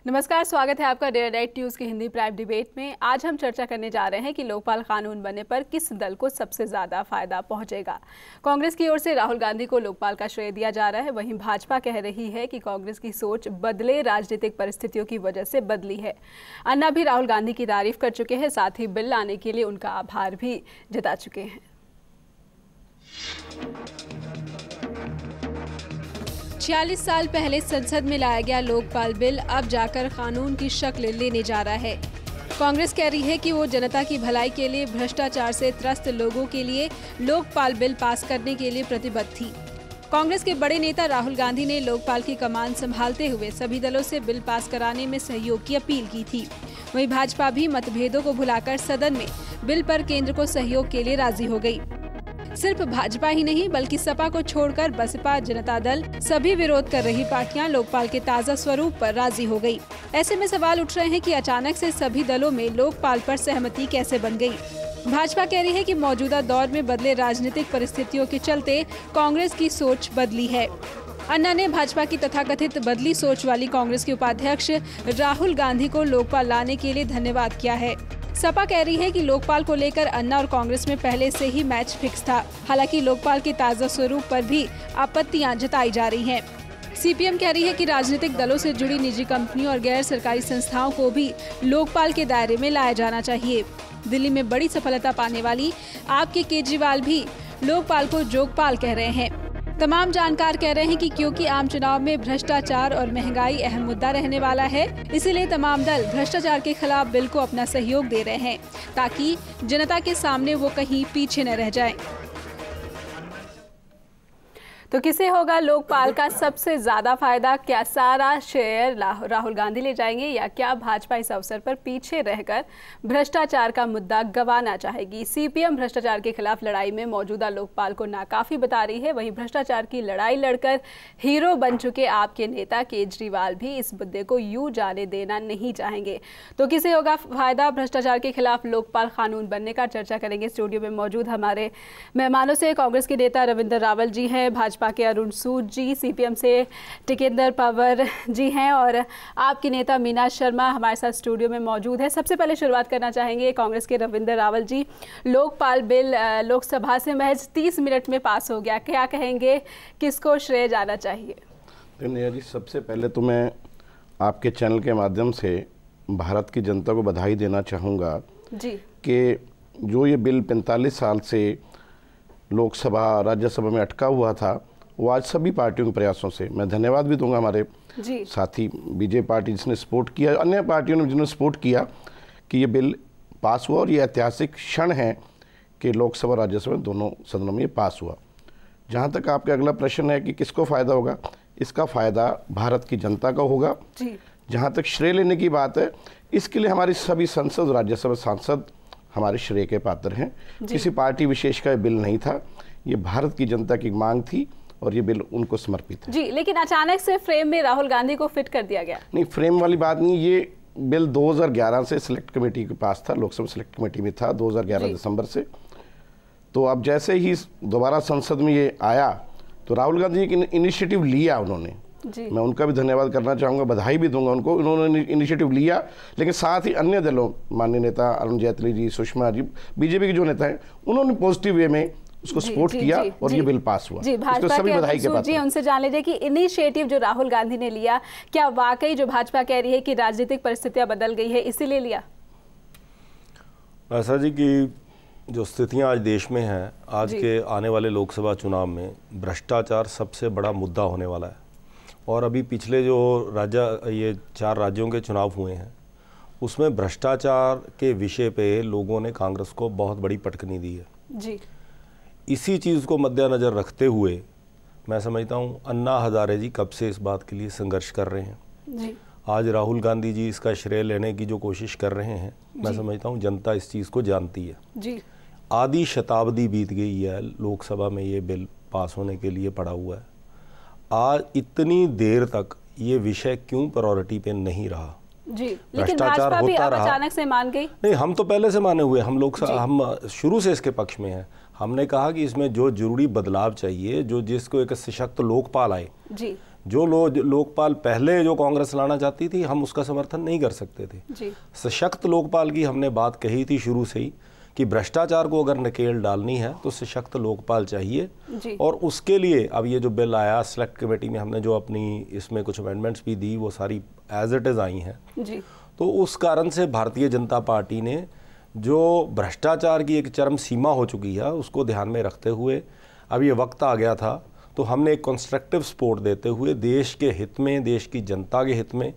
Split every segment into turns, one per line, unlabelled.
नमस्कार, स्वागत है आपका डे नाइट न्यूज़ की हिंदी प्राइम डिबेट में। आज हम चर्चा करने जा रहे हैं कि लोकपाल कानून बनने पर किस दल को सबसे ज़्यादा फायदा पहुंचेगा। कांग्रेस की ओर से राहुल गांधी को लोकपाल का श्रेय दिया जा रहा है, वहीं भाजपा कह रही है कि कांग्रेस की सोच बदले राजनीतिक परिस्थितियों की वजह से बदली है। अन्ना भी राहुल गांधी की तारीफ कर चुके हैं, साथ ही बिल लाने के लिए उनका आभार भी जता चुके हैं। 46 साल पहले संसद में लाया गया लोकपाल बिल अब जाकर कानून की शक्ल लेने जा रहा है। कांग्रेस कह रही है कि वो जनता की भलाई के लिए भ्रष्टाचार से त्रस्त लोगों के लिए लोकपाल बिल पास करने के लिए प्रतिबद्ध थी। कांग्रेस के बड़े नेता राहुल गांधी ने लोकपाल की कमान संभालते हुए सभी दलों से बिल पास कराने में सहयोग की अपील की थी। वहीं भाजपा भी मतभेदों को भुलाकर सदन में बिल पर केंद्र को सहयोग के लिए राजी हो गई। सिर्फ भाजपा ही नहीं बल्कि सपा को छोड़कर बसपा, जनता दल, सभी विरोध कर रही पार्टियां लोकपाल के ताज़ा स्वरूप पर राजी हो गई। ऐसे में सवाल उठ रहे हैं कि अचानक से सभी दलों में लोकपाल पर सहमति कैसे बन गई। भाजपा कह रही है कि मौजूदा दौर में बदले राजनीतिक परिस्थितियों के चलते कांग्रेस की सोच बदली है। अन्ना ने भाजपा की तथाकथित बदली सोच वाली कांग्रेस के उपाध्यक्ष राहुल गांधी को लोकपाल लाने के लिए धन्यवाद किया है। सपा कह रही है कि लोकपाल को लेकर अन्ना और कांग्रेस में पहले से ही मैच फिक्स था। हालांकि लोकपाल के ताज़ा स्वरूप पर भी आपत्तियां जताई जा रही हैं। सीपीएम कह रही है कि राजनीतिक दलों से जुड़ी निजी कंपनियों और गैर सरकारी संस्थाओं को भी लोकपाल के दायरे में लाया जाना चाहिए। दिल्ली में बड़ी सफलता पाने वाली आप के केजरीवाल भी लोकपाल को जोगपाल कह रहे हैं। तमाम जानकार कह रहे हैं कि क्योंकि आम चुनाव में भ्रष्टाचार और महंगाई अहम मुद्दा रहने वाला है, इसीलिए तमाम दल भ्रष्टाचार के खिलाफ बिल को अपना सहयोग दे रहे हैं ताकि जनता के सामने वो कहीं पीछे न रह जाएं। तो किसे होगा लोकपाल का सबसे ज्यादा फायदा? क्या सारा श्रेय राहुल गांधी ले जाएंगे या क्या भाजपा इस अवसर पर पीछे रहकर भ्रष्टाचार का मुद्दा गंवाना चाहेगी? सीपीएम भ्रष्टाचार के खिलाफ लड़ाई में मौजूदा लोकपाल को नाकाफी बता रही है, वहीं भ्रष्टाचार की लड़ाई लड़कर हीरो बन चुके आपके नेता केजरीवाल भी इस मुद्दे को यूं जाने देना नहीं चाहेंगे। तो किसे होगा फायदा भ्रष्टाचार के खिलाफ लोकपाल कानून बनने का? चर्चा करेंगे। स्टूडियो में मौजूद हमारे मेहमानों से कांग्रेस के नेता रविंद्र रावल जी हैं, भाजपा के अरुण सूद जी, सीपीएम से टिकेंद्र पवर जी हैं और आपकी नेता मीना शर्मा हमारे साथ स्टूडियो में मौजूद है। सबसे पहले शुरुआत करना चाहेंगे कांग्रेस के रविंद्र रावल जी। लोकपाल बिल लोकसभा से महज 30 मिनट में पास हो गया, क्या कहेंगे, किसको श्रेय जाना चाहिए?
नेहा जी, सबसे पहले तो मैं आपके चैनल के माध्यम से भारत की जनता को बधाई देना चाहूँगा जी कि जो ये बिल 45 साल से लोकसभा राज्यसभा में अटका हुआ था, वो आज सभी पार्टियों के प्रयासों से, मैं धन्यवाद भी दूंगा हमारे साथी बीजेपी पार्टी जिसने सपोर्ट किया, अन्य पार्टियों ने जिन्होंने सपोर्ट किया कि ये बिल पास हुआ और ये ऐतिहासिक क्षण है कि लोकसभा राज्यसभा दोनों सदनों में ये पास हुआ। जहाँ तक आपका अगला प्रश्न है कि किसको फ़ायदा होगा, इसका फ़ायदा भारत की जनता का होगा। जहाँ तक श्रेय लेने की बात है, इसके लिए हमारी सभी संसद राज्यसभा सांसद हमारे श्रेय के पात्र हैं। किसी पार्टी विशेष का बिल नहीं था, ये भारत की जनता की मांग थी और ये बिल उनको समर्पित है जी।
लेकिन अचानक से फ्रेम में राहुल गांधी को फिट कर दिया गया।
नहीं, फ्रेम वाली बात नहीं, ये बिल 2011 से सिलेक्ट कमेटी के पास था, लोकसभा सिलेक्ट कमेटी में था 2011 दिसंबर से। तो अब जैसे ही दोबारा संसद में ये आया तो राहुल गांधी एक इनिशिएटिव लिया उन्होंने, मैं उनका भी धन्यवाद करना चाहूँगा, बधाई भी दूंगा उनको। उन्होंने इनिशिएटिव लिया, लेकिन साथ ही अन्य दलों, माननीय नेता अरुण जेटली जी, सुषमा जी, बीजेपी के जो नेता हैं, उन्होंने पॉजिटिव वे में उसको सपोर्ट किया और ये बिल पास हुआ।
जी, भाजपा के बधाई के बाद उनसे जान लीजिए कि इनिशिएटिव जो राहुल गांधी ने लिया, क्या वाकई जो भाजपा कह रही है कि राजनीतिक परिस्थितियां बदल गई है इसीलिए लिया?
ऐसा जी कि जो स्थितियां आज देश में हैं, आज के आने वाले लोकसभा चुनाव में भ्रष्टाचार सबसे बड़ा मुद्दा होने वाला है। और अभी पिछले जो ये 4 राज्यों के चुनाव हुए हैं, उसमें भ्रष्टाचार के विषय पे लोगों ने कांग्रेस को बहुत बड़ी पटकनी दी है जी। इसी चीज़ को मद्देनज़र रखते हुए मैं समझता हूँ अन्ना हज़ारे जी कब से इस बात के लिए संघर्ष कर रहे हैं जी। आज राहुल गांधी जी इसका श्रेय लेने की जो कोशिश कर रहे हैं, मैं समझता हूँ जनता इस चीज़ को जानती है जी। आधी शताब्दी बीत गई है, लोकसभा में ये बिल पास होने के लिए पड़ा हुआ है। आज इतनी देर तक ये विषय क्यों प्रायोरिटी पे नहीं रहा
जी? लेकिन भाजपा भी अब अचानक से मान गई?
नहीं, हम तो पहले से माने हुए, हम शुरू से इसके पक्ष में हैं। हमने कहा कि इसमें जो जरूरी बदलाव चाहिए, जो जिसको एक सशक्त लोकपाल आए जी। जो लोकपाल पहले जो कांग्रेस लाना चाहती थी, हम उसका समर्थन नहीं कर सकते थे जी। सशक्त लोकपाल की हमने बात कही थी शुरू से ही कि भ्रष्टाचार को अगर नकेल डालनी है तो सशक्त लोकपाल चाहिए जी। और उसके लिए अब ये जो बिल आया सेलेक्ट कमेटी में, हमने जो अपनी इसमें कुछ अमेंडमेंट्स भी दी, वो सारी एज इट इज़ आई हैं जी। तो उस कारण से भारतीय जनता पार्टी ने जो भ्रष्टाचार की एक चरम सीमा हो चुकी है उसको ध्यान में रखते हुए अब ये वक्त आ गया था, तो हमने एक कंस्ट्रक्टिव सपोर्ट देते हुए देश के हित में, देश की जनता के हित में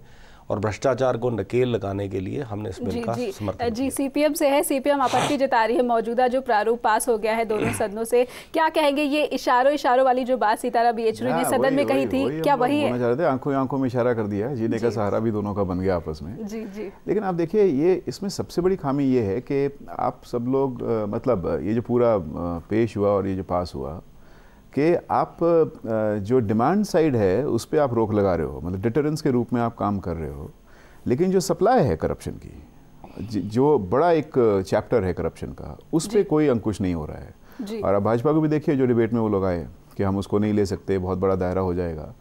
और भ्रष्टाचार को नकेल लगाने के लिए हमने इस बिल का समर्थन
जी। सीपीएम से है, सीपीएम आपत्ति जता रही है मौजूदा जो प्रारूप पास हो गया है दोनों सदनों से, क्या कहेंगे? ये इशारों वाली जो बात सीताराम येचुरी ने सदन में कही थी, क्या वही है?
आंखों में इशारा कर दिया है, जीने का सहारा भी दोनों का बन गया आपस में जी जी। लेकिन आप देखिए, ये इसमें सबसे बड़ी खामी ये है कि आप सब लोग मतलब ये जो पूरा पेश हुआ और ये जो पास हुआ कि आप जो डिमांड साइड है उस पर आप रोक लगा रहे हो, मतलब डिटरेंस के रूप में आप काम कर रहे हो, लेकिन जो सप्लाई है करप्शन की, जो बड़ा एक चैप्टर है करप्शन का, उस पर कोई अंकुश नहीं हो रहा है। और अब भाजपा को भी देखिए, जो डिबेट में वो लोग आए कि हम उसको नहीं ले सकते, बहुत बड़ा दायरा हो जाएगा,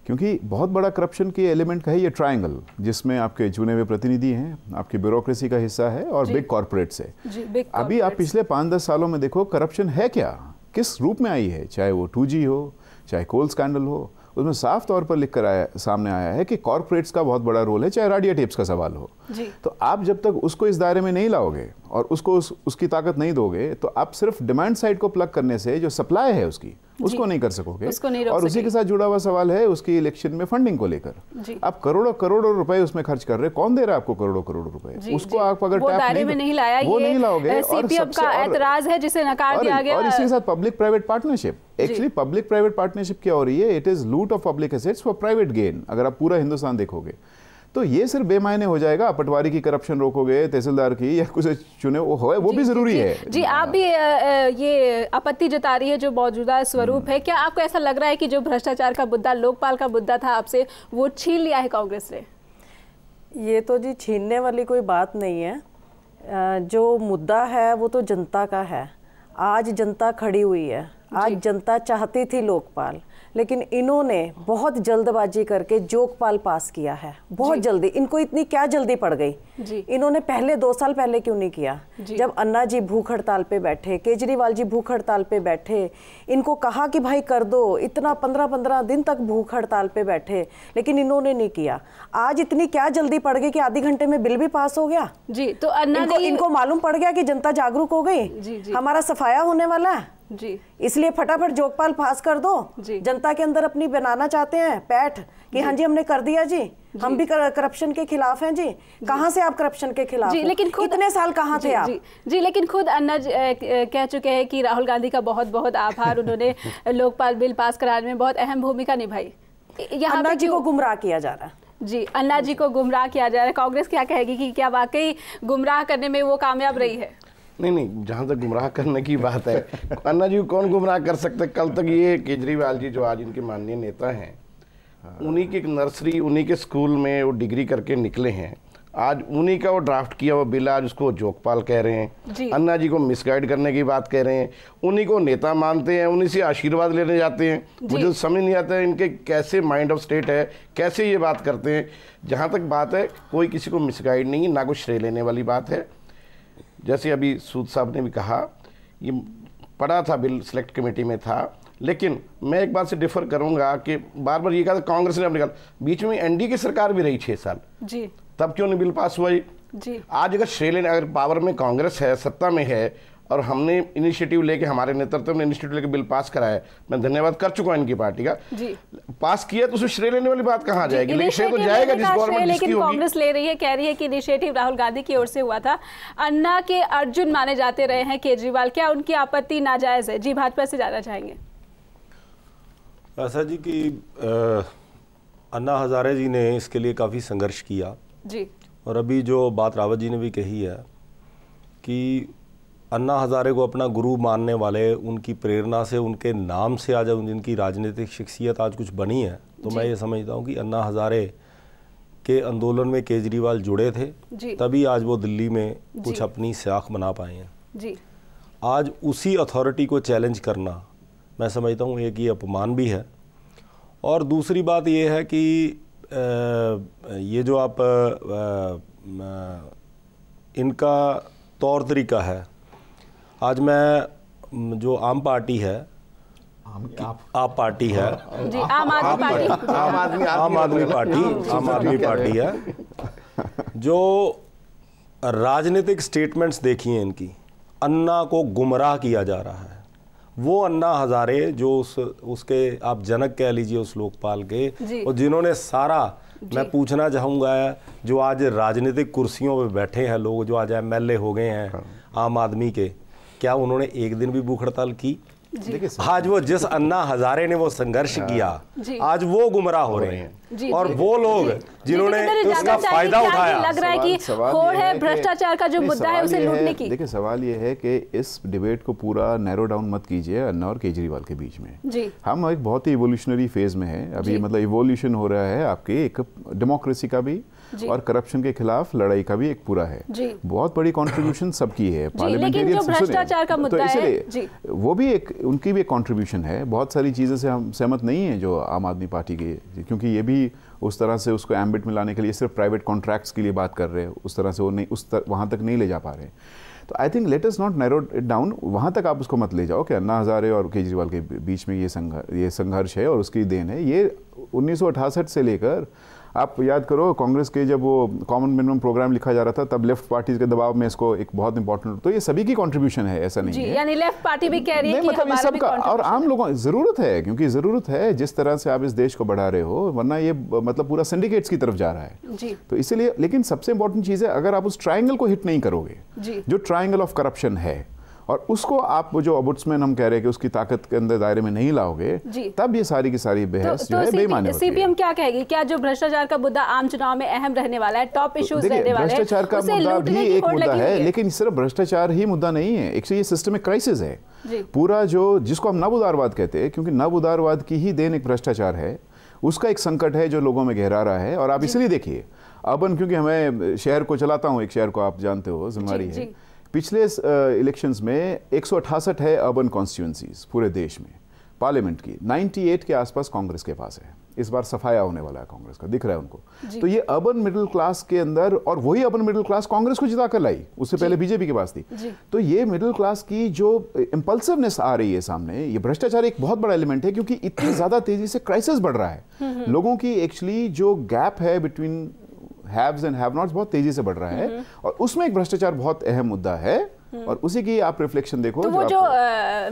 क्योंकि बहुत बड़ा करप्शन के एलिमेंट का है ये ट्रायंगल, जिसमें आपके चुने हुए प्रतिनिधि हैं, आपकी ब्यूरोक्रेसी का हिस्सा है और बिग कॉर्पोरेट्स है। अभी आप पिछले 5-10 सालों में देखो करप्शन है क्या, किस रूप में आई है, चाहे वो 2G हो, चाहे कोल स्कैंडल हो, उसमें साफ तौर पर लिख कर सामने आया है कि कॉर्पोरेट्स का बहुत बड़ा रोल है, चाहे राडिया टेप्स का सवाल हो जी। तो आप जब तक उसको इस दायरे में नहीं लाओगे और उसको उसकी ताकत नहीं दोगे, तो आप सिर्फ डिमांड साइड को प्लग करने से जो सप्लाई है उसकी, उसको नहीं कर सकोगे। और उसी के साथ जुड़ा हुआ सवाल है उसकी इलेक्शन में फंडिंग को लेकर। आप करोड़ों रुपए उसमें खर्च कर रहे, कौन दे रहा है आपको करोड़ों रुपए? उसको आप अगर
वो नहीं लाओगे, सीपीएम का एतराज है जिसे नकार दिया गया।
और इसी के साथ public private partnership, actually public private partnership क्या हो रही है? इट इज लूट of public assets for private gain. अगर आप पूरा हिंदुस्तान देखोगे तो ये सिर्फ बेमायने हो जाएगा। पटवारी की करप्शन रोकोगे, तहसीलदार की, या कुछ चुने वो भी जरूरी है
जी। आप भी ये आपत्ति जता रही है जो मौजूदा स्वरूप है, क्या आपको ऐसा लग रहा है कि जो भ्रष्टाचार का मुद्दा, लोकपाल का मुद्दा था आपसे, वो छीन लिया है कांग्रेस ने?
ये तो जी छीनने वाली कोई बात नहीं है। जो मुद्दा है वो तो जनता का है। आज जनता खड़ी हुई है, आज जनता चाहती थी लोकपाल, लेकिन इन्होंने बहुत जल्दबाजी करके जोगपाल पास किया है, बहुत जल्दी। इनको इतनी क्या जल्दी पड़ गई? इन्होंने पहले 2 साल पहले क्यों नहीं किया? जब अन्ना जी भूख हड़ताल पे बैठे, केजरीवाल जी भूख हड़ताल पे बैठे, इनको कहा कि भाई कर दो, इतना 15-15 दिन तक भूख हड़ताल पे बैठे, लेकिन इन्होंने नहीं किया। आज इतनी क्या जल्दी पड़ गई कि आधे घंटे में बिल भी पास हो गया
जी। तो अन्ना
इनको मालूम पड़ गया कि जनता जागरूक हो गई, हमारा सफाया होने वाला है जी, इसलिए फटाफट जोगपाल पास कर दो। जनता के अंदर अपनी बनाना चाहते हैं पैठ कि हाँ जी हमने कर दिया जी, हम भी करप्शन के खिलाफ हैं जी। कहाँ से आप करप्शन के खिलाफ
जी? लेकिन खुद
इतने साल कहाँ थे आप
जी? लेकिन खुद अन्ना कह चुके हैं कि राहुल गांधी का बहुत बहुत आभार, उन्होंने लोकपाल बिल पास कराने में बहुत अहम भूमिका निभाई।
अन्ना जी को गुमराह किया जा रहा है
जी, अन्ना जी को गुमराह किया जा रहा है। कांग्रेस क्या कहेगी कि क्या वाकई गुमराह करने में वो कामयाब रही है?
नहीं, जहाँ तक गुमराह करने की बात है, अन्ना जी को कौन गुमराह कर सकते? कल तक ये केजरीवाल जी जो आज इनके माननीय नेता हैं, उन्हीं की नर्सरी, उन्हीं के स्कूल में वो डिग्री करके निकले हैं। आज उन्हीं का वो ड्राफ्ट किया वो बिल, आज उसको जोगपाल कह रहे हैं, अन्ना जी को मिसगाइड करने की बात कह रहे हैं, उन्हीं को नेता मानते हैं, उन्हीं से आशीर्वाद लेने जाते हैं। मुझे समझ नहीं आता है इनके कैसे माइंड ऑफ स्टेट है, कैसे ये बात करते हैं। जहाँ तक बात है, कोई किसी को मिसगाइड नहीं है, ना कुछ श्रेय लेने वाली बात है। जैसे अभी सूद साहब ने भी कहा, ये पड़ा था बिल, सेलेक्ट कमेटी में था, लेकिन मैं एक बात से डिफर करूंगा कि बार बार ये कहा कांग्रेस ने अपने कहा, बीच में एनडीए की सरकार भी रही 6 साल जी, तब क्यों नहीं बिल पास हुआ जी? आज अगर श्रेय लेने, अगर पावर में कांग्रेस है, सत्ता में है, और हमने इनिशिएटिव लेके, हमारे नेतृत्व में इनिशिएटिव लेके बिल पास कराया, मैं धन्यवाद कर चुका हूं इनकी पार्टी का जी, पास किया, तो उसमें श्रेय लेने वाली बात कहाँ जाएगी? लेकिन श्रेय तो जाएगा जिस गवर्नमेंट जिसकी होगी।
लेकिन कांग्रेस ले रही है, कह रही है कि इनिशिएटिव राहुल गांधी की ओर से हुआ था। अन्ना के अर्जुन माने जाते रहे हैं केजरीवाल, क्या उनकी आपत्ति नाजायज है? जी, भाजपा से जाना चाहेंगे।
ऐसा जी कि अन्ना हजारे जी ने इसके लिए काफ़ी संघर्ष किया जी, और अभी जो बात रावत जी ने भी कही है कि अन्ना हजारे को अपना गुरु मानने वाले, उनकी प्रेरणा से, उनके नाम से आज जिनकी राजनीतिक शख्सियत आज कुछ बनी है, तो मैं ये समझता हूँ कि अन्ना हजारे के आंदोलन में केजरीवाल जुड़े थे, तभी आज वो दिल्ली में कुछ अपनी साख बना पाए हैं जी। आज उसी अथॉरिटी को चैलेंज करना, मैं समझता हूँ एक ये अपमान भी है। और दूसरी बात ये है कि ये जो आप इनका तौर तरीका है, आज मैं जो आम पार्टी है, आप पार्टी है
जी, आम आदमी
पार्टी है, जो राजनीतिक स्टेटमेंट्स देखी हैं इनकी, अन्ना को गुमराह किया जा रहा है। वो अन्ना हजारे जो उसके आप जनक कह लीजिए उस लोकपाल के, और जिन्होंने सारा, मैं पूछना चाहूँगा जो आज राजनीतिक कुर्सियों पे बैठे हैं लोग, जो आज MLA हो गए हैं आम आदमी के, क्या उन्होंने एक दिन भी भूख हड़ताल की? आज वो जिस अन्ना हजारे ने वो संघर्ष किया, आज वो गुमराह हो रहे हैं, और वो लोग जिन्होंने उसका फायदा उठाया।
लग रहा है कि होड़ है भ्रष्टाचार का जो मुद्दा है उसे लूटने की।
देखिए, सवाल ये है कि इस डिबेट को पूरा नैरो डाउन मत कीजिए अन्ना और केजरीवाल के बीच में। हम एक बहुत ही इवोल्यूशनरी फेज में है अभी, मतलब इवोल्यूशन हो रहा है आपके एक डेमोक्रेसी का भी और करप्शन के खिलाफ लड़ाई का भी एक पूरा है। बहुत बड़ी कंट्रीब्यूशन सबकी है,
पार्लियामेंटेरियन भ्रष्टाचार का मुद्दा है,
इसलिए वो भी एक, उनकी भी एक कंट्रीब्यूशन है। बहुत सारी चीज़ों से हम सहमत नहीं है जो आम आदमी पार्टी के, क्योंकि ये भी उस तरह से उसको एम्बिट में लाने के लिए सिर्फ प्राइवेट कॉन्ट्रैक्ट्स के लिए बात कर रहे हैं, उस तरह से वो नहीं वहाँ तक नहीं ले जा पा रहे। तो I think let us not narrow it down, वहाँ तक आप उसको मत ले जाओ कि अन्ना हजारे और केजरीवाल के बीच में ये संघर्ष है और उसकी देन है। ये 1968 से लेकर आप याद करो, कांग्रेस के जब वो कॉमन मिनिमम प्रोग्राम लिखा जा रहा था, तब लेफ्ट पार्टीज के दबाव में इसको एक बहुत इंपॉर्टेंट, तो ये सभी की कंट्रीब्यूशन है, ऐसा नहीं है।
यानी लेफ्ट पार्टी भी कह रही है कि
मतलब
हमारा
सबका, और आम लोगों जरूरत है, क्योंकि जरूरत है जिस तरह से आप इस देश को बढ़ा रहे हो, वरना ये मतलब पूरा सिंडिकेट्स की तरफ जा रहा है। तो इसीलिए, लेकिन सबसे इंपॉर्टेंट चीज है, अगर आप उस ट्रायंगल को हिट नहीं करोगे, जो ट्रायंगल ऑफ करप्शन है, और उसको आप जो ओम्बुड्समैन हम कह रहे हैं कि उसकी ताकत के अंदर दायरे में नहीं लाओगे, तब ये सारी की सारी बहस जो है बेईमानी होती है।
सीपीएम क्या कहेगी? क्या जो भ्रष्टाचार का मुद्दा आम चुनाव में अहम रहने वाला है, टॉप इश्यूज रहने वाले हैं?
भ्रष्टाचार का मुद्दा भी एक मुद्दा है, लेकिन सिर्फ भ्रष्टाचार ही मुद्दा नहीं है। एक ये सिस्टमिक क्राइसिस है पूरा, जो जिसको हम नव उदारवाद कहते हैं, क्योंकि नव उदारवाद की ही देन एक भ्रष्टाचार है, उसका एक संकट है जो लोगों में गहरा रहा है। और आप इसलिए देखिए अर्बन, क्योंकि हमें शहर को चलाता हूँ, एक शहर को आप जानते हो, जिम्मेदारी है। पिछले इलेक्शंस में 168 है अर्बन कॉन्स्टिट्यूएंसीज पूरे देश में पार्लियामेंट की, 98 के आसपास कांग्रेस के पास है। इस बार सफाया होने वाला है कांग्रेस का, दिख रहा है उनको। तो ये अर्बन मिडिल क्लास के अंदर, और वही अर्बन मिडिल क्लास कांग्रेस को जिता कर लाई, उससे पहले बीजेपी के पास थी। तो ये मिडिल क्लास की जो इंपल्सिवनेस आ रही है सामने, ये भ्रष्टाचार एक बहुत बड़ा एलिमेंट है, क्योंकि इतनी ज्यादा तेजी से क्राइसिस बढ़ रहा है। लोगों की एक्चुअली जो गैप है between haves and have nots बहुत तेजी से बढ़ रहा है, और उसमें एक भ्रष्टाचार बहुत अहम मुद्दा है। और उसी की आप रिफ्लेक्शन देखो,
तो वो जो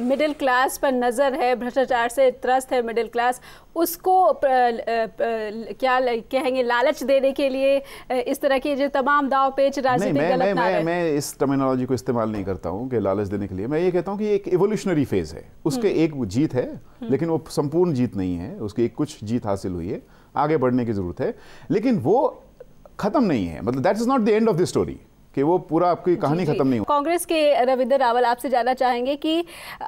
मिडिल क्लास पर नजर है, भ्रष्टाचार से त्रस्त है मिडिल क्लास, उसको क्या कहेंगे, लालच देने के लिए इस तरह के जो तमाम दाव पेच राजनीतिक गलत ना रहे।
मैं इस टर्मिनोलॉजी को इस्तेमाल नहीं करता हूँ कि लालच देने के लिए। मैं ये कहता हूँ कि एक इवोल्यूशनरी फेज है, उसके एक जीत है, लेकिन वो संपूर्ण जीत नहीं है, उसकी कुछ जीत हासिल हुई है, आगे बढ़ने की जरूरत है, लेकिन वो खत्म नहीं है। मतलब that is not the end of the story, कि वो पूरा आपकी कहानी खत्म नहीं हो।
कांग्रेस के रविंदर रावल, आपसे जानना चाहेंगे कि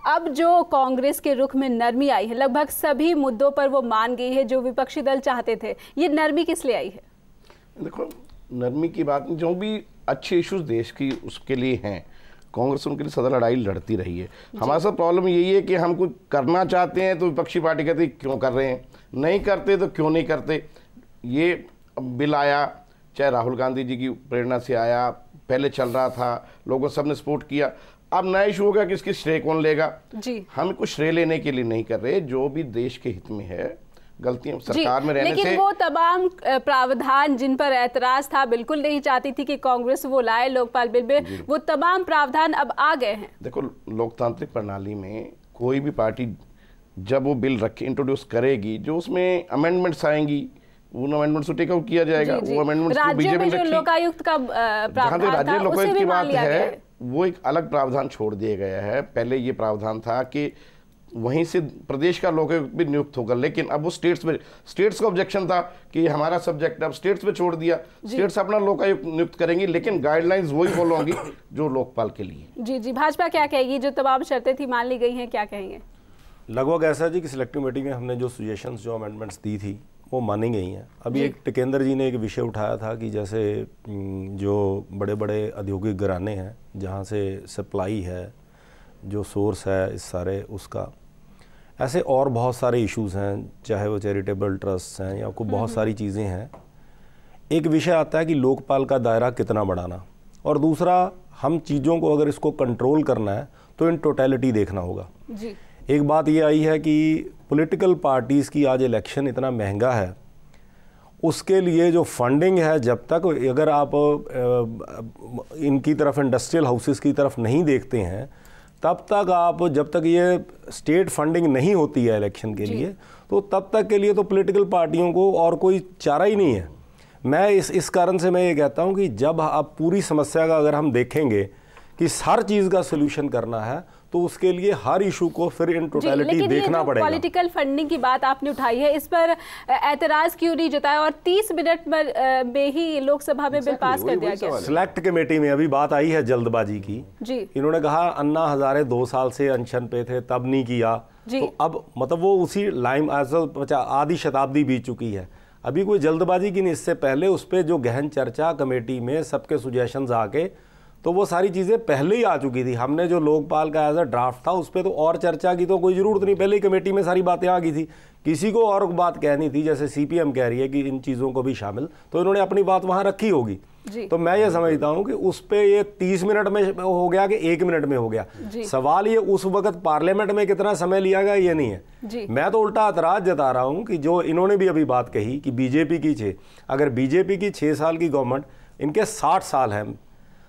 अब जो कांग्रेस के रुख में नरमी आई है, लगभग सभी मुद्दों पर वो मान गई है जो विपक्षी दल चाहते थे, ये नरमी किस लिए आई है?
देखो, नरमी की बात, जो भी अच्छे इश्यूज देश की उसके लिए हैं, कांग्रेस उनके लिए सदा लड़ाई लड़ती रही है। हमारा सब प्रॉब्लम यही है कि हम कुछ करना चाहते हैं तो विपक्षी पार्टी कहती है क्यों कर रहे हैं, नहीं करते तो क्यों नहीं करते। ये बिल आया, चाहे राहुल गांधी जी की प्रेरणा से आया, पहले चल रहा था, लोगों सबने सपोर्ट किया, अब नया इशू होगा कि इसकी श्रेय कौन लेगा। हम कुछ श्रेय लेने के लिए नहीं कर रहे, जो भी देश के हित में है, गलतियां सरकार में रहने से।
लेकिन वो तमाम प्रावधान जिन पर ऐतराज था, बिल्कुल नहीं चाहती थी कि कांग्रेस वो लाए लोकपाल बिल में, वो तमाम प्रावधान अब आ गए हैं।
देखो, लोकतांत्रिक प्रणाली में कोई भी पार्टी जब वो बिल रखे इंट्रोड्यूस करेगी, जो उसमें अमेंडमेंट्स आएंगी, उन अमेंडमेंट्स को टेक आउट किया जाएगा। वो अमेंडमेंट्स जो बीजेपी ने रखी,
लोकायुक्त का प्रावधान था,
राज्य लोकायुक्त की बात है,
वो
एक अलग प्रावधान छोड़ दिया गया है। पहले ये प्रावधान था कि वहीं से प्रदेश का लोकायुक्त भी नियुक्त होगा, लेकिन अब वो स्टेट्स का ऑब्जेक्शन था कि हमारा सब्जेक्ट, अब स्टेट्स पे छोड़ दिया, स्टेट्स अपना लोकायुक्त नियुक्त करेंगी, लेकिन गाइडलाइंस वही फॉलो होंगी जो लोकपाल के लिए।
जी, भाजपा क्या कहेगी? जो तमाम शर्तें थी मान ली गई हैं, क्या कहेंगे?
लगभग ऐसा जी कि सिलेक्टिव मीटिंग में हमने जो सजेशंस, जो अमेंडमेंट्स दी थी, वो मानी गई हैं। अभी एक टिकेंद्र जी ने एक विषय उठाया था कि जैसे जो बड़े बड़े औद्योगिक घराने हैं, जहाँ से सप्लाई है, जो सोर्स है इस सारे उसका, ऐसे और बहुत सारे इश्यूज हैं, चाहे वो चैरिटेबल ट्रस्ट हैं या कोई बहुत सारी चीज़ें हैं। एक विषय आता है कि लोकपाल का दायरा कितना बढ़ाना, और दूसरा हम चीज़ों को अगर इसको कंट्रोल करना है तो इन टोटलिटी देखना होगा
जी। एक
बात ये आई है कि पॉलिटिकल पार्टीज़ की आज इलेक्शन इतना महंगा है, उसके लिए जो फंडिंग है, जब तक अगर आप इनकी तरफ इंडस्ट्रियल हाउसेस की तरफ नहीं देखते हैं, तब तक आप, जब तक ये स्टेट फंडिंग नहीं होती है इलेक्शन के लिए, तो तब तक के लिए तो पॉलिटिकल पार्टियों को और कोई चारा ही नहीं है। मैं इस कारण से मैं ये कहता हूँ कि जब आप पूरी समस्या का अगर हम देखेंगे कि हर चीज़ का सोल्यूशन करना है, तो उसके लिए हर इशू को फिर इन टोटलिटी देखना पड़ेगा।
पॉलिटिकल फंडिंग की बात आपने उठाई है, इस पर एतराज क्यों नहीं जताया और 30 मिनट में ही लोकसभा में बिल पास कर दिया गया?
सिलेक्ट कमेटी में अभी बात आई है जल्दबाजी की
जी।
इन्होंने कहा अन्ना हजारे 2 साल से अनशन पे थे, तब नहीं किया, तो अब मतलब वो उसी लाइन आधी शताब्दी बीत चुकी है, अभी कोई जल्दबाजी की नहीं। इससे पहले उस पर जो गहन चर्चा कमेटी में सबके सुजेशंस आके, तो वो सारी चीज़ें पहले ही आ चुकी थी। हमने जो लोकपाल का एज अ ड्राफ्ट था उस पर तो और चर्चा की तो कोई ज़रूरत नहीं, पहले ही कमेटी में सारी बातें आ गई थी। किसी को और बात कहनी थी, जैसे सीपीएम कह रही है कि इन चीज़ों को भी शामिल, तो इन्होंने अपनी बात वहाँ रखी होगी। तो मैं ये समझता हूँ कि उस पर ये 30 मिनट में हो गया कि 1 मिनट में हो गया, सवाल ये उस वक्त पार्लियामेंट में कितना समय लिया गया ये नहीं है। मैं तो उल्टा एतराज जता रहा हूँ कि जो इन्होंने भी अभी बात कही कि बीजेपी की अगर बीजेपी की 6 साल की गवर्नमेंट, इनके 60 साल हैं,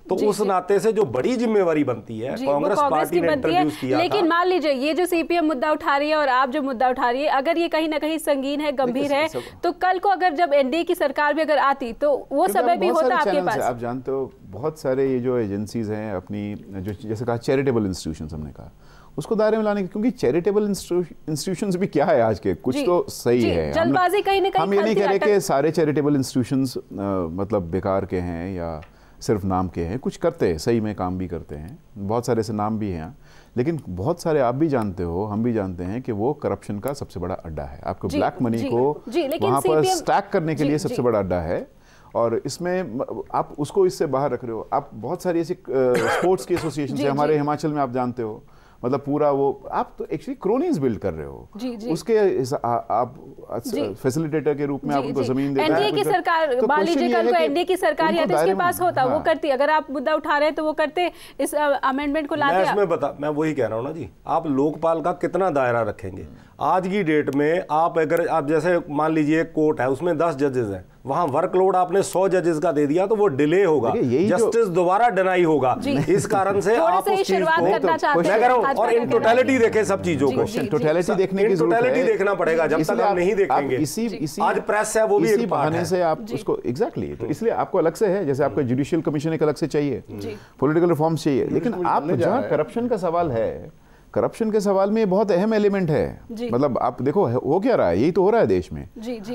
तो उस नाते से जो बड़ी जिम्मेवारी बनती है कांग्रेस पार्टी ने इंट्रोड्यूस किया था।
लेकिन मान लीजिए ये जो सीपीएम मुद्दा उठा रही है और आप जो मुद्दा उठा रही है, अगर ये कहीं ना कहीं संगीन है, गंभीर है, तो कल को अगर जब एनडीए की सरकार भी अगर आती तो वो समय भी होता आपके पास।
आप जानते हो बहुत सारे ये जो एजेंसीज हैं अपनी, जो जैसे कहा चैरिटेबल इंस्टीट्यूशंस, हमने कहा उसको दायरे में लाने की, क्योंकि चैरिटेबल इंस्टीट्यूशंस भी क्या है आज के, कुछ तो सही है।
जल्दबाजी कहीं ना कहीं,
हम ये नहीं कह रहे कि सारे चैरिटेबल इंस्टीट्यूशंस मतलब बेकार के हैं या सिर्फ नाम के हैं, कुछ करते हैं, सही में काम भी करते हैं, बहुत सारे ऐसे नाम भी हैं, लेकिन बहुत सारे आप भी जानते हो, हम भी जानते हैं कि वो करप्शन का सबसे बड़ा अड्डा है। आपको ब्लैक मनी को वहाँ पर स्टैक करने के लिए सबसे बड़ा अड्डा है, और इसमें आप उसको इससे बाहर रख रहे हो। आप बहुत सारी ऐसी स्पोर्ट्स की एसोसिएशन है हमारे हिमाचल में, आप जानते हो, मतलब पूरा वो आप तो एक्चुअली क्रोनीज बिल्ड कर रहे हो, उसके आप फैसिलिटेटर के रूप में आप उनको जमीन देते हैं।
एनडीए की सरकार, मान लीजिए कल को एनडीए की सरकार या तो इसके पास होता, वो करती, अगर आप मुद्दा उठा रहे हैं तो वो करते, इस अमेंडमेंट को लाते।
मैं वही कह रहा हूँ ना जी, आप लोकपाल का कितना दायरा रखेंगे? आज की डेट में आप अगर आप जैसे मान लीजिए कोर्ट है, उसमें 10 जजेस हैं, वहां वर्कलोड आपने 100 जजेस का दे दिया तो वो डिले होगा, जस्टिस दोबारा डिनाई होगा। इस कारण से आप उस चीज को, मैं कह रहा हूं, और इन टोटलिटी देखें सब चीजों को,
टोटलिटी देखने की जरूरत है,
टोटलिटी देखना पड़ेगा, जब तक हम नहीं देखेंगे। आज प्रेस है, वो भी एक बहाने
से आप उसको एग्जैक्टली, तो इसलिए आपको अलग से है, जैसे आपको जुडिशियल कमिशन एक अलग से चाहिए, पॉलिटिकल रिफॉर्म्स चाहिए, लेकिन आप जहां करप्शन का सवाल है, करप्शन के सवाल में ये बहुत अहम एलिमेंट है। मतलब आप देखो हो क्या रहा है, यही तो हो रहा है देश में।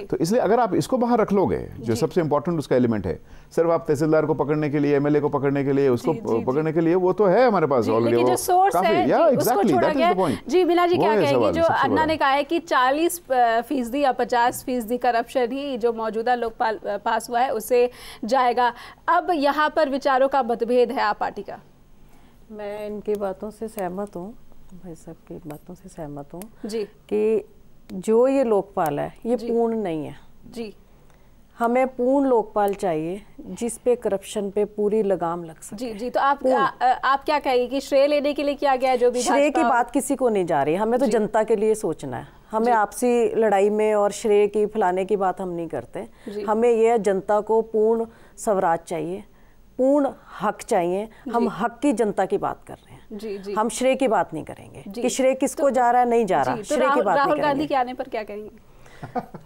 तो इसलिए अगर आप इसको बाहर रख लोगे, जो सबसे इंपॉर्टेंट उसका एलिमेंट है, सिर्फ आप तहसीलदार को पकड़ने के लिए, एमएलए को पकड़ने के लिए, उसको पकड़ने के लिए, वो तो है हमारे पास ऑलरेडी,
जो सोर्स है
exactly that is the point.
जी मीना जी क्या कहेंगी, जो अन्ना ने कहा है कि 40% या 50% करप्शन ही जो मौजूदा लोकपाल पास हुआ है उससे जाएगा। अब यहाँ पर विचारों का मतभेद है आप पार्टी का।
मैं इनकी बातों से सहमत हूँ, भाई साहब की बातों से सहमत हूँ
जी, कि
जो ये लोकपाल है ये पूर्ण नहीं है
जी।
हमें पूर्ण लोकपाल चाहिए जिस पे करप्शन पे पूरी लगाम लग सके।
जी। तो आप क्या कहेंगे कि श्रेय लेने के लिए किया गया? जो भी
श्रेय की बात किसी को नहीं जा रही, हमें तो जनता के लिए सोचना है। हमें आपसी लड़ाई में और श्रेय की फैलाने की बात हम नहीं करते। हमें यह जनता को पूर्ण स्वराज चाहिए, पूर्ण हक चाहिए। हम हक की जनता की बात कर रहे हैं, हम श्रेय की बात नहीं करेंगे कि श्रेय किसको जा रहा है, नहीं जा रहा। श्रेय की बात
राहुल गांधी के आने पर क्या कहेंगे?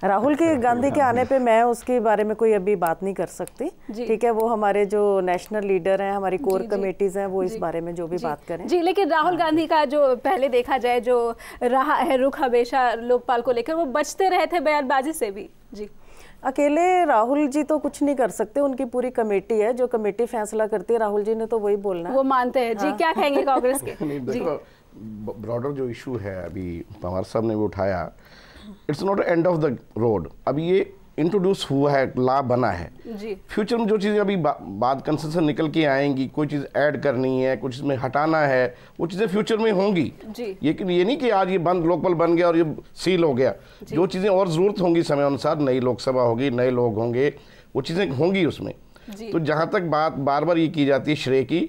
राहुल गांधी के आने पे मैं उसके बारे में कोई अभी बात नहीं कर सकती, ठीक है। वो हमारे जो नेशनल लीडर हैं, हमारी कोर कमेटीज हैं, वो इस बारे में जो भी बात करें।
जी, लेकिन राहुल गांधी का जो पहले देखा जाए जो रहा है रुख हमेशा लोकपाल को लेकर, वो बचते रहे थे बयानबाजी से भी। जी,
अकेले राहुल जी तो कुछ नहीं कर सकते, उनकी पूरी कमेटी है, जो कमेटी फैसला करती है, राहुल जी ने तो वही बोलना है,
वो मानते हैं। जी, क्या कहेंगे कांग्रेस के?
देखो ब्रॉडर जो इशू है अभी पवार साहब ने भी उठाया, it's not end of the road. अब ये इंट्रोड्यूस हुआ है, लॉ बना है
जी।
फ्यूचर में जो चीज़ें अभी बाद कंसेशन निकल के आएंगी, कोई चीज़ ऐड करनी है, कुछ इसमें हटाना है, वो चीज़ें फ्यूचर में होंगी। लेकिन ये नहीं कि आज ये बंद लोकपाल बन गया और ये सील हो गया। जो चीज़ें और ज़रूरत होंगी समय अनुसार, नई लोकसभा होगी, नए लोग होंगे, वो चीज़ें होंगी उसमें। तो जहाँ तक बात बार बार ये की जाती है श्रेय की,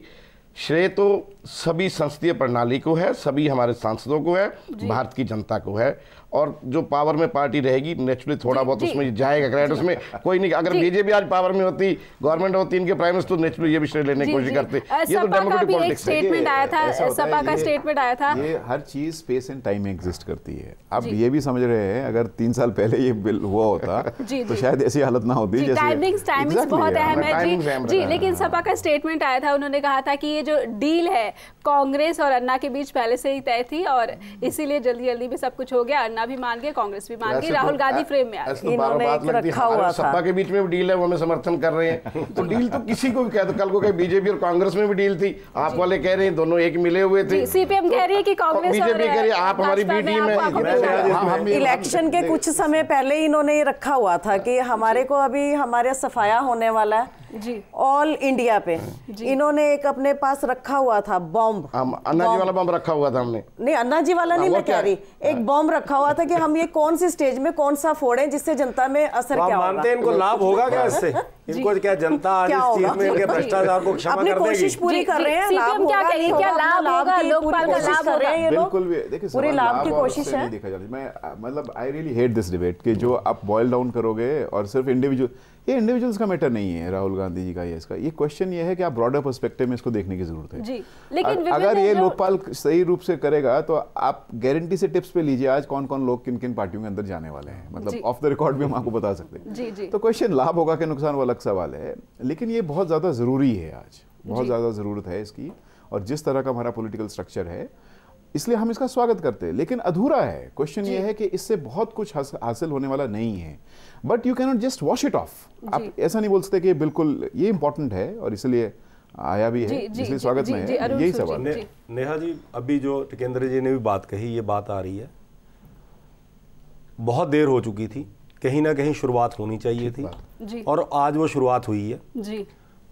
श्रेय तो सभी संसदीय प्रणाली को है, सभी हमारे सांसदों को है, भारत की जनता को है। और जो पावर में पार्टी रहेगी नेचुरली थोड़ा बहुत उसमें जाएगा क्रेडिट, उसमें कोई नहीं। अगर बीजेपी आज पावर में होती, गवर्नमेंट होती, इनके प्राइम मिनिस्टर तो नेचुरली ये भी श्रेय लेने की कोशिश करते। ये तो डेमोक्रेटिक पॉलिटिक्स है।
स्टेटमेंट आया था, सपा का स्टेटमेंट आया था,
ये हर चीज स्पेस एंड टाइम में एग्जिस्ट करती है। आप ये भी समझ रहे हैं, अगर 3 साल पहले ये बिल हुआ होता तो शायद ऐसी हालत ना होती।
टाइमिंग्स बहुत अहम है जी। लेकिन सपा का स्टेटमेंट आया था, उन्होंने कहा था कि ये जो डील है कांग्रेस और अन्ना के बीच पहले से ही तय थी और इसीलिए जल्दी जल्दी में सब कुछ हो गया। अन्ना भी मान गए, कांग्रेस भी मान गई, राहुल गांधी फ्रेम में आ गए।
इन्होंने रखा हुआ था,
सपा के बीच में भी डील है, वो हमें समर्थन कर रहे हैं। तो डील तो किसी को भी कह दो, कल को कहीं बीजेपी और कांग्रेस में भी डील थी, आप वाले कह रहे हैं दोनों एक मिले हुए थे,
सीपीएम कह रही है कि कांग्रेस
बीजेपी कह रही है आप हमारी बी टीम में।
इलेक्शन के कुछ समय पहले इन्होंने ये रखा हुआ था कि हमारे को अभी हमारे सफाया होने वाला है
जी
ऑल इंडिया पे। इन्होंने एक अपने पास रखा हुआ था बॉम्ब,
अन्ना जी वाला बॉम्ब रखा हुआ था हमने।
नहीं अन्ना जी वाला नहीं मैं कह रही, एक बॉम्ब रखा हुआ था कि हम ये कौन सी स्टेज में कौन सा फोड़ें जिससे जनता में असर क्या होगा।
मानते हैं इनको लाभ होगा क्या इससे? इनको क्या जनता आज इस चीज में इनके भ्रष्टाचार को क्षमा कर देगी?
कोशिश पूरी कर रहे हैं,
लाभ क्या कहेंगे, क्या लाभ होगा, लोकपाल का लाभ कर रहे हैं ये लोग।
बिल्कुल भी देखिए, पूरी लाभ की कोशिश है। देखा जाता है, मैं मतलब I really hate this debate कि जो आप बॉयल डाउन करोगे और सिर्फ इंडिविजुअल, ये इंडिविजुअल्स का मैटर नहीं है राहुल गांधी जी का, ये इसका ये क्वेश्चन ये है कि आप ब्रॉडर पर्सपेक्टिव में इसको देखने की जरूरत है
जी। लेकिन
अगर ये लोकपाल सही रूप से करेगा तो आप गारंटी से टिप्स पे लीजिए आज कौन कौन लोग किन किन पार्टियों के अंदर जाने वाले हैं, मतलब ऑफ द रिकॉर्ड भी हम आपको बता सकते हैं। तो क्वेश्चन लाभ होगा कि नुकसान, वो अलग सवाल है, लेकिन ये बहुत ज्यादा जरूरी है, आज बहुत ज्यादा जरूरत है इसकी। और जिस तरह का हमारा पॉलिटिकल स्ट्रक्चर है इसलिए हम इसका स्वागत करते हैं, लेकिन अधूरा है। क्वेश्चन ये है कि इससे बहुत कुछ हासिल होने वाला नहीं है, but you can not just wash it of. आप ऐसा नहीं बोल सकते कि बिल्कुल ये इंपॉर्टेंट है और इसलिए आया भी है, इसलिए स्वागत में है, यही सवाल।
नेहा जी, अभी जो टिकेंद्र जी ने भी बात कही, ये बात आ रही है, बहुत देर हो चुकी थी, कहीं ना कहीं शुरुआत होनी चाहिए थी और आज वो शुरुआत हुई है जी।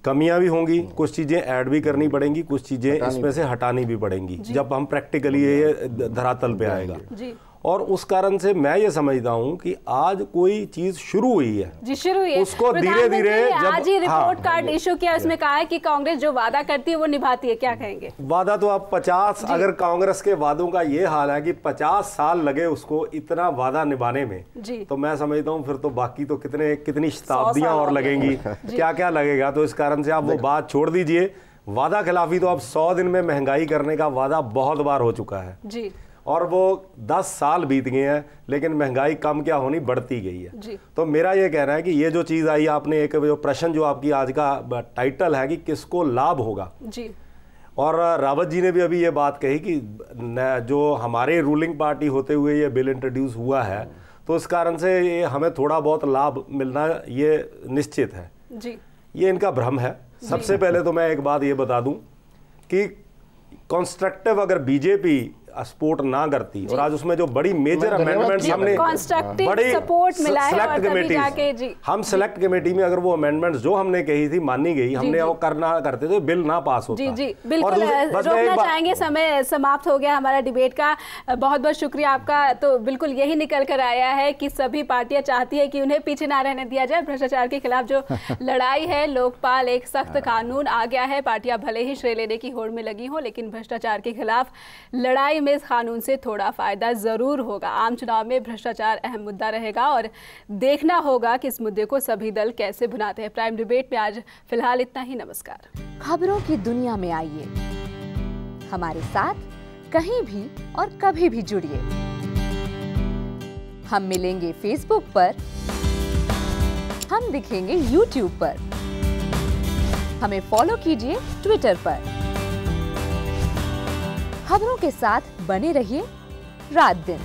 कमियां भी होंगी, कुछ चीजें ऐड भी करनी पड़ेंगी, कुछ चीजें इसमें से हटानी भी पड़ेंगी जब हम प्रैक्टिकली ये धरातल पे आएगा जी। और उस कारण से मैं ये समझता हूँ कि आज कोई चीज शुरू हुई है
जी, शुरू हुई है,
उसको धीरे धीरे
आज ही रिपोर्ट कार्ड इशू किया, उसमें कहा है कि कांग्रेस जो वादा करती है वो निभाती है। क्या कहेंगे?
वादा तो आप 50, अगर कांग्रेस के वादों का ये हाल है कि 50 साल लगे उसको इतना वादा निभाने में, तो मैं समझता हूँ फिर तो बाकी तो कितनी शताब्दियां और लगेंगी, क्या क्या लगेगा। तो इस कारण से आप वो बात छोड़ दीजिए, वादा खिलाफी तो अब 100 दिन में महंगाई करने का वादा बहुत बार हो चुका है जी। और वो 10 साल बीत गए हैं, लेकिन महंगाई कम क्या होनी, बढ़ती गई है जी। तो मेरा ये कहना है कि ये जो चीज़ आई, आपने एक जो प्रश्न जो आपकी आज का टाइटल है कि किसको लाभ होगा जी, और रावत जी ने भी अभी ये बात कही कि जो हमारे रूलिंग पार्टी होते हुए ये बिल इंट्रोड्यूस हुआ है, तो इस कारण से ये हमें थोड़ा बहुत लाभ मिलना ये निश्चित है जी। ये इनका भ्रम है। सबसे पहले तो मैं एक बात ये बता दूं कि कंस्ट्रक्टिव अगर बीजेपी सपोर्ट ना करती और आज उसमें जो बड़ी मेजर अमेंडमेंट्स हमने बड़ी सेलेक्ट कमेटी, हम सेलेक्ट कमेटी में अगर वो अमेंडमेंट्स जो हमने कही थी मानी गई, हमने वो करना करते तो बिल ना पास होता।
जी जी बिल्कुल रोकना चाहेंगे, समय समाप्त हो गया हमारा डिबेट का। बहुत बहुत शुक्रिया आपका। तो बिल्कुल यही निकल कर आया है कि सभी पार्टियां चाहती है कि उन्हें पीछे ना रहने दिया जाए। भ्रष्टाचार के खिलाफ जो लड़ाई है, लोकपाल एक सख्त कानून आ गया है, पार्टियां भले ही श्रेय लेने की होड़ में लगी हो, लेकिन भ्रष्टाचार के खिलाफ लड़ाई में इस कानून से थोड़ा फायदा जरूर होगा। आम चुनाव में भ्रष्टाचार अहम मुद्दा रहेगा और देखना होगा कि इस मुद्दे को सभी दल कैसे भुनाते हैं। प्राइम डिबेट में आज फिलहाल इतना ही। नमस्कार।
खबरों की दुनिया में आइए, हमारे साथ कहीं भी और कभी भी जुड़िए। हम मिलेंगे फेसबुक पर, हम दिखेंगे यूट्यूब पर, हमें फॉलो कीजिए ट्विटर पर। खबरों के साथ बने रहिए रात दिन।